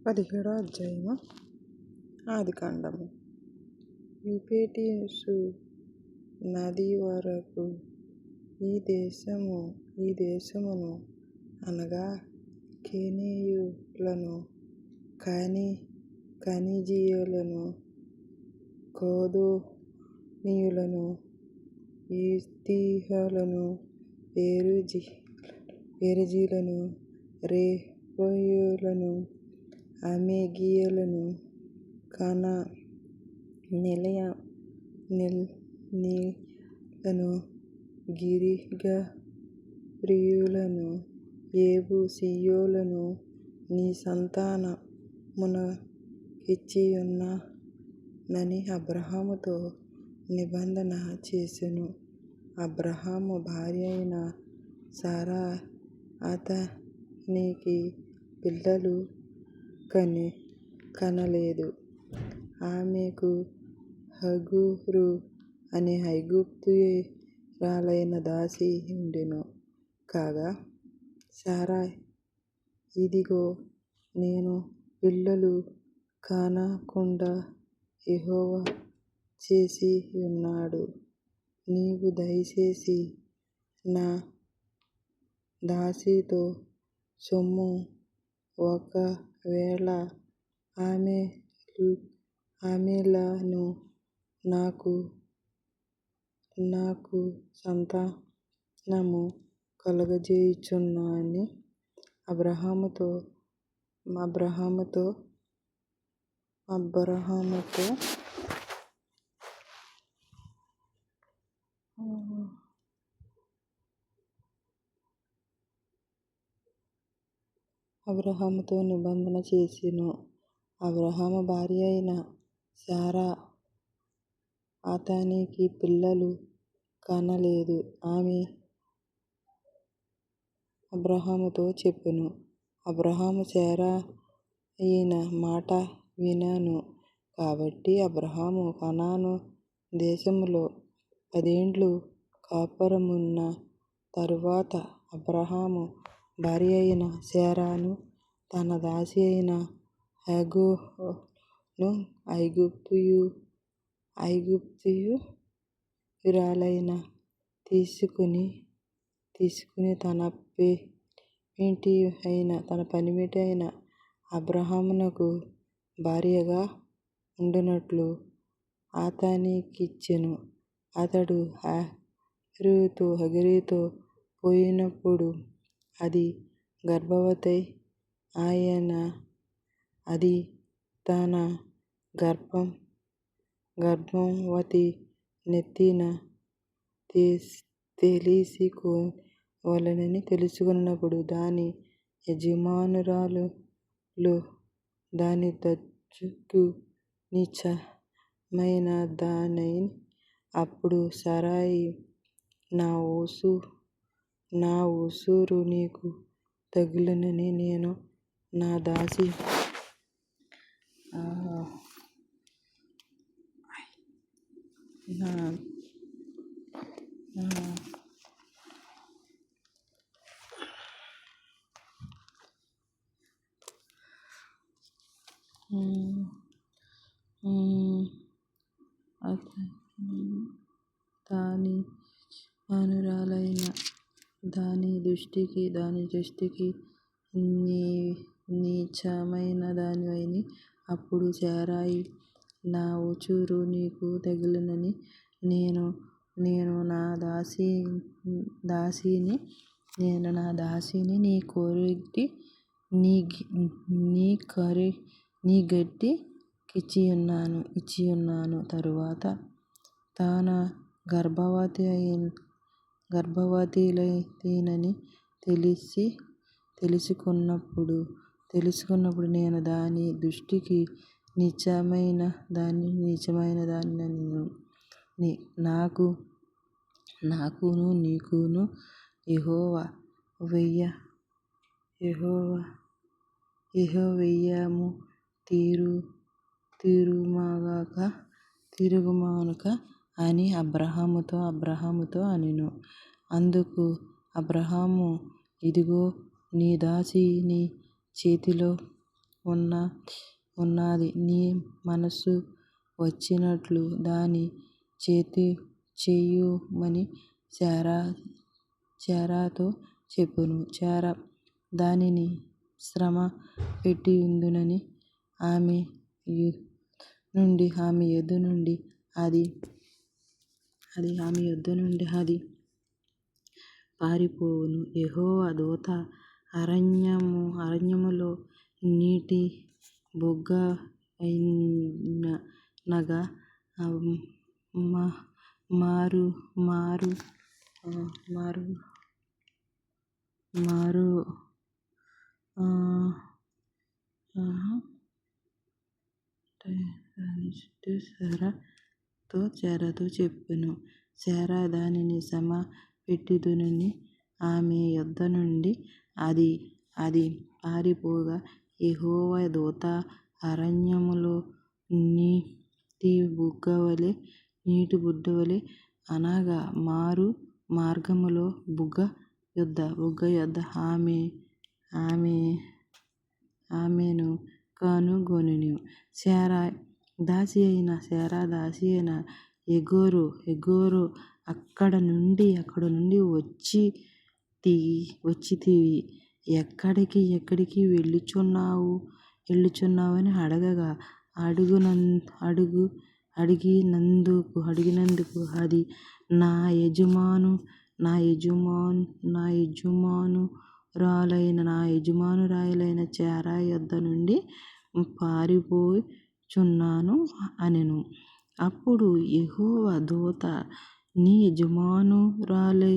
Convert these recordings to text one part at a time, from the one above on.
17వ అధ్యాయము ఆదికాండము. యూఫ్రటీసు నది వరకు ఈ దేశమును అనగా కేనీయులను, కనిజీయులను, కోదోనీయులను, హిత్తీయులను, పెరిజీయులను, రెఫాయీయులను, అమోరీయులను, కనానీయులను, గిర్గాషీయులను, యెబూసీయులను నీ సంతానమునకిచ్చుచున్నానని అబ్రాహాముతో నిబంధన చేసెను. అబ్రాహాము భార్యయైన శారయి అతనికి పిల్లలు కనలేదు. ఆమెకు హగరు అనే ఐగుప్తీయురాలైన దాసి ఉండెను. కాగా శారయి, ఇదిగో, నేను పిల్లలు కనకుండా యెహోవా చేసియున్నాడు. నీవు దయచేసి నా దాసితో సొమ్ము, ఒకవేళ ఆమెలను నాకు సంతానము కలుగజేయుచున్నానని అబ్రాహాముతో నిబంధన చేసెను. అబ్రాహాము భార్యయైన శారయి అతనికి పిల్లలు కనలేదు. ఆమె అబ్రాహాముతో చెప్పెను. అబ్రాహాము శారయిన మాట వినెను. కాబట్టి అబ్రాహాము కనాను దేశములో 10 ఏండ్లు కాపురమున్న తరువాత అబ్రాహాము భార్యయైన శారయిను తన దాసి అయిన హగరును ఐగుప్తీయురాలిని తీసుకుని తన పనిమిటి అయిన అబ్రాహామునకు భార్యగా ఉండునట్లు అతనికిచ్చెను. అతడు హగరుతో పోయినప్పుడు అది గర్భవతి ఆయెను. అది తన గర్భవతి నెత్తిన తెలిసికొనవలెనని తెలుసుకొనినప్పుడు దాని యజమానురాలు దాని దృష్టికి నీచమైన దానిని. అప్పుడు శారయి, నా ఉసురు నీకు తగులునని నేను నా దాసి దాని యజమానురాలైన దాని దృష్టికి నీచమైన దానిని. అప్పుడు శారయి, నా ఉసురు నీకు తగులునని నేను నా దాసిని నీ గద్దికిచ్చియున్నాను. తరువాత తాను గర్భవతినని తెలుసుకొన్నప్పుడు నేను దాని దృష్టికి నీచమైన దానినెను. నాకును నీకును యెహోవా వియ్యము తీరుగాక అని అబ్రాహాముతో అనెను. అందుకు అబ్రాహాము, ఇదిగో, నీ దాసి నీ చేతిలో ఉన్నది. నీ మనస్సు వచ్చినట్లు దాని చేయుమని శారాతో చెప్పెను. శారా దానిని శ్రమ పెట్టియుండునని ఆమె యొద్ద నుండి అది పారిపోవును. యెహోవా దూత అరణ్యములో నీటి బుగ్గయైనగా శారాతో చెప్పెను. శారా దానిని శ్రమ పెట్టియుండునని ఆమె యొద్ద నుండి అది పారిపోగా, యెహోవా దూత అరణ్యములో నీటి బుగ్గవలె అనగా మారు మార్గములో బుగ్గ యొద్ద ఆమెను కనుగొనెను. శారా దాసియైన హగరు అక్కడ నుండి వచ్చితివి, ఎక్కడికి వెళ్ళుచున్నావని అడగగా, అడిగినందుకు అది నా యజమానురాలైన శారా యొద్ద నుండి పారిపోచున్నాను అనెను. అప్పుడు యెహోవా దూత నీ యజమానురాలి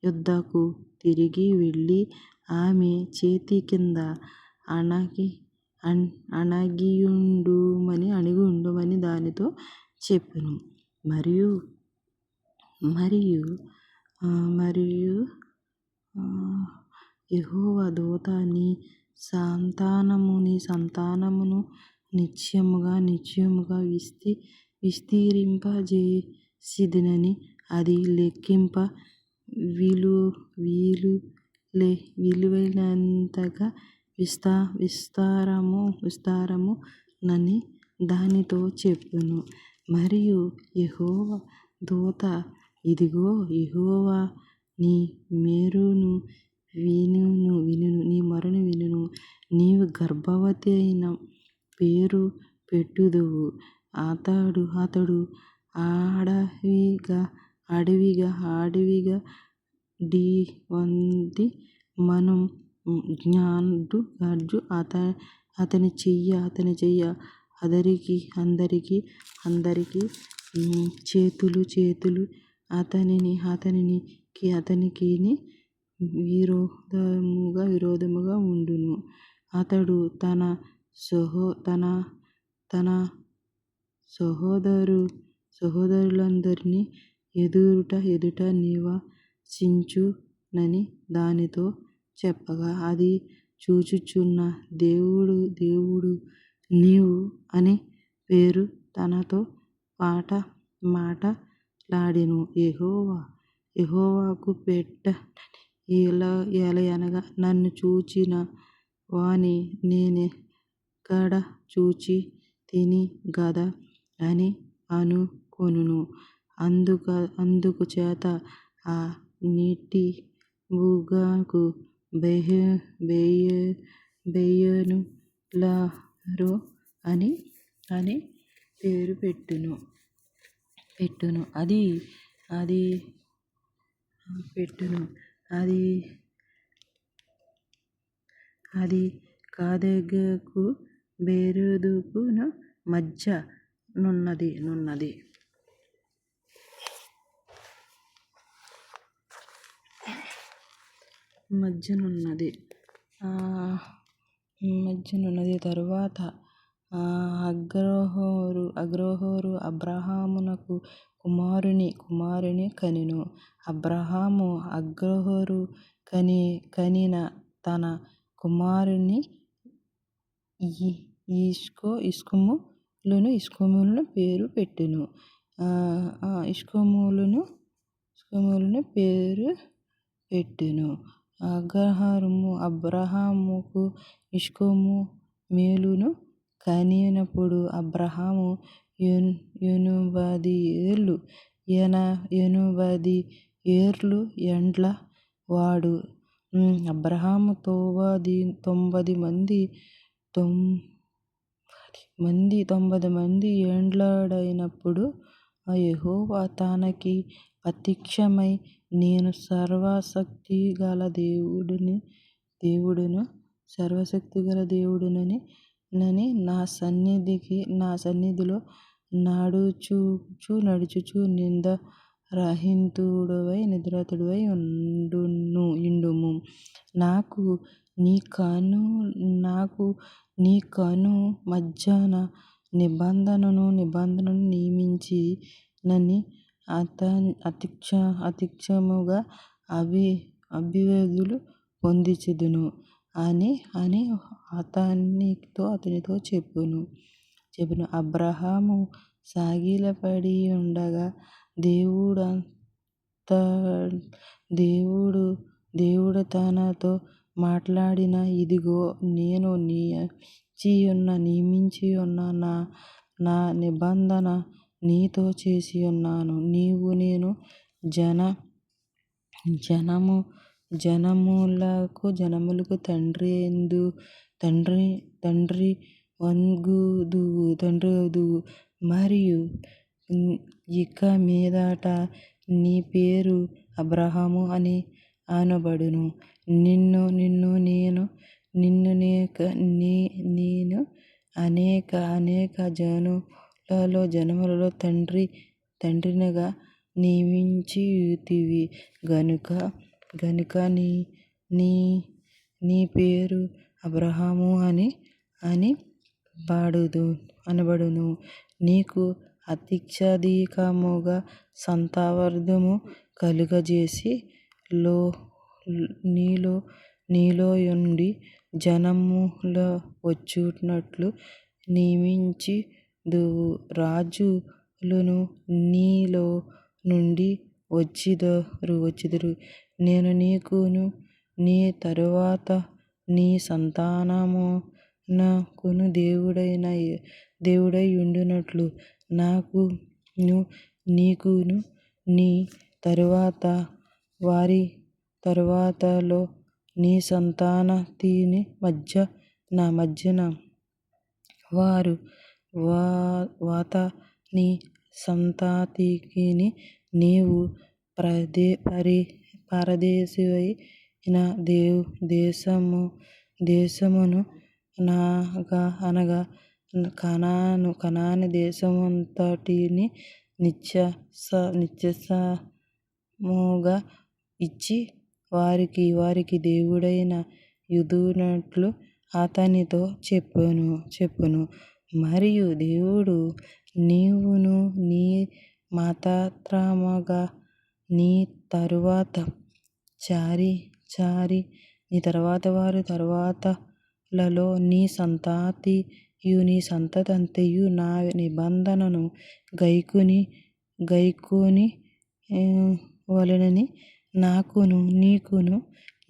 యొద్దకు తిరిగి వెళ్ళి ఆమె చేతి కింద అణగియుండుమని దానితో చెప్పెను. మరియు యెహోవా దూత నీ సంతానమును నిశ్చయముగా విస్తరింపజేసేదనని అది లెక్కింప వీలైనంతగా విస్తారము నని దానితో చెప్పెను. మరియు యెహోవా దూత ఇదిగో, యెహోవా నీ మొరను వినును. నీవు గర్భవతి అయి పేరు పెట్టుదువు. అతడు అడవిగా ఢీకొంది మను గడ్డు అతని చెయ్య అందరికి చేతులు అతనికిని విరోధముగా ఉండును. అతడు తన సహోదరులందరి ఎదుట నివసించునని దానితో చెప్పగా, అది చూచుచున్న దేవుడు నీవు అనే పేరు తనతో మాటలాడెను. యెహోవాకు పెట్టనని ఏలయనగా నన్ను చూచిన వాని నేనెక్కడ చూచితిని గదా అని అనుకొనును. అందుచేత ఆ నీటి బుగ్గకు బెయేనెలు అని పేరు పెట్టెను. అది కాదేగుకు బెరోతుకు మధ్య నున్నది. తరువాత అగ్రహోరు అబ్రాహామునకు కుమారుని కనెను. అబ్రాహాము అగ్రహోరు కనిన తన కుమారుని ఇష్మాయేలును పేరు పెట్టెను. అబ్రాహాముకు మేలును కనినప్పుడు అబ్రాహాము 80 ఏళ్లు ఎండ్ల వాడు. అబ్రాహాము 90 మంది ఏండ్లాడైనప్పుడు యెహోవా తనకి ప్రత్యక్షమై, నేను సర్వశక్తిగల దేవుడనని నా సన్నిధిలో నడుచుచు నిద్రారహితుడవై యుండుము. నాకు నీకును మధ్యన నిబంధనను నియమించి నని అత్యధికముగా అభివృద్ధి పొందించుదును అని అతనితో చెప్పెను. అబ్రాహాము సాగిలపడి ఉండగా దేవుడు తనతో మాట్లాడిన, ఇదిగో, నేను నియమించియున్న నా నిబంధన నీతో చేసియున్నాను. నీవు నేను జనములకు తండ్రివగుదువు. మరియు ఇక మీదట నీ పేరు అబ్రాహాము అని అనబడును. నిన్ను నేను అనేక జనములలో తండ్రినిగా నియమించితిని గనుక నీ పేరు అబ్రాహాము అని అనబడును. నీకు అత్యధికముగా సంతానవృద్ధిని కలుగజేసి నీలోనుండి జనములు వచ్చునట్లు నియమించితివి. రాజులు నీలో నుండి వచ్చుదురు. నేను నీకును నీ తరువాత నీ సంతానమునకును దేవుడై యుండునట్లు, నీకును నీ తరువాత వారి తరువాతలో నీ సంతతిని మధ్యన నీ సంతతికిని నీవు పరదేశివైన దేశమును అనగా కనాను దేశమంతటిని నిశ్చయముగా ఇచ్చి వారికి దేవుడై యుందునట్లు అతనితో చెప్పెను. మరియు దేవుడు, నీవును నీ మతతరముగా నీ తరువాత వారి తరువాతలలో నీ సంతతియంతయు నా నిబంధనను గైకొని వలెనని నాకును నీకును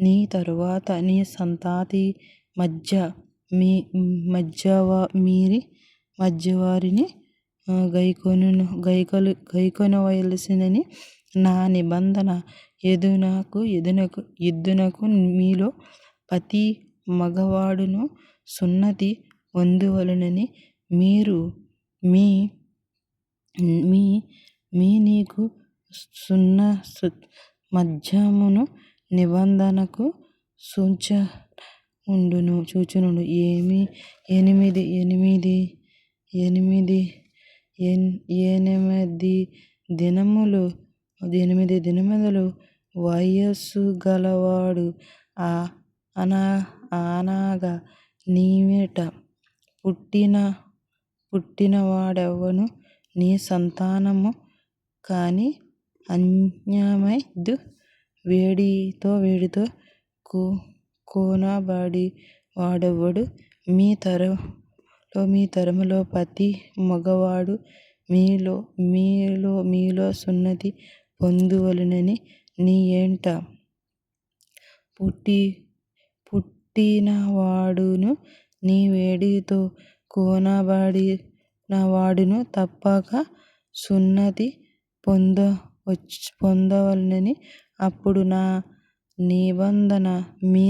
నీ తరువాత నీ సంతతి మధ్యవారిని గైకొనవలెనని నా నిబంధన యుండునట్లు మీలో ప్రతి మగవాడును సున్నతి పొందవలెనని నీకు మధ్యను నిబంధనకు సూచనయుండును. 8 దినముల వయస్సు గలవాడు అనగా నీ మీట పుట్టినవాడెవడును నీ సంతానము కాని అన్యమైనది వేడితో కొనబడి వాడెవడు మీ తరములో ప్రతి మగవాడు మీలో సున్నతి పొందవలెనని నీ ఇంట పుట్టినవాడును నీ వేడితో కోనబడిన వాడును తప్పక సున్నతి పొందవలెనని అప్పుడు నా నిబంధన మీ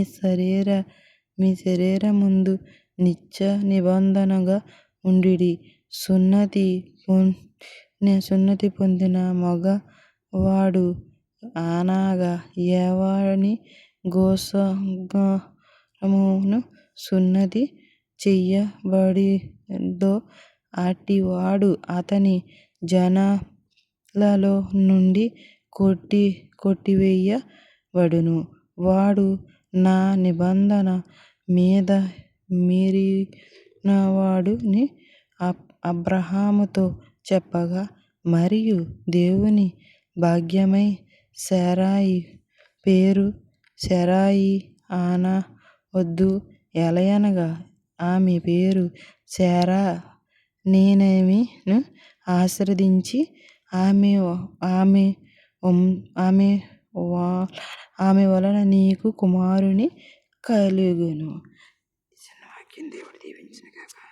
శరీరమందు నిత్య నిబంధనగా ఉండుడి. సున్నతి పొందిన మగవాడు అనగా ఎవని గోత్రమును సున్నతి చేయబడిందో అట్టివాడు అతని జనాలలో నుండి కొట్టివేయబడును. వాడు నా నిబంధన మీద మీరినవాడని అబ్రహాముతో చెప్పగా, మరియు దేవుని భార్యయై శారయి పేరు శారయి అనవద్దు, ఎలయనగా ఆమె పేరు శారా. నేనామెను ఆశీర్వదించి ఆమె వలన నీకు కుమారుని కలుగును. దేవుడు దీవించును గాక.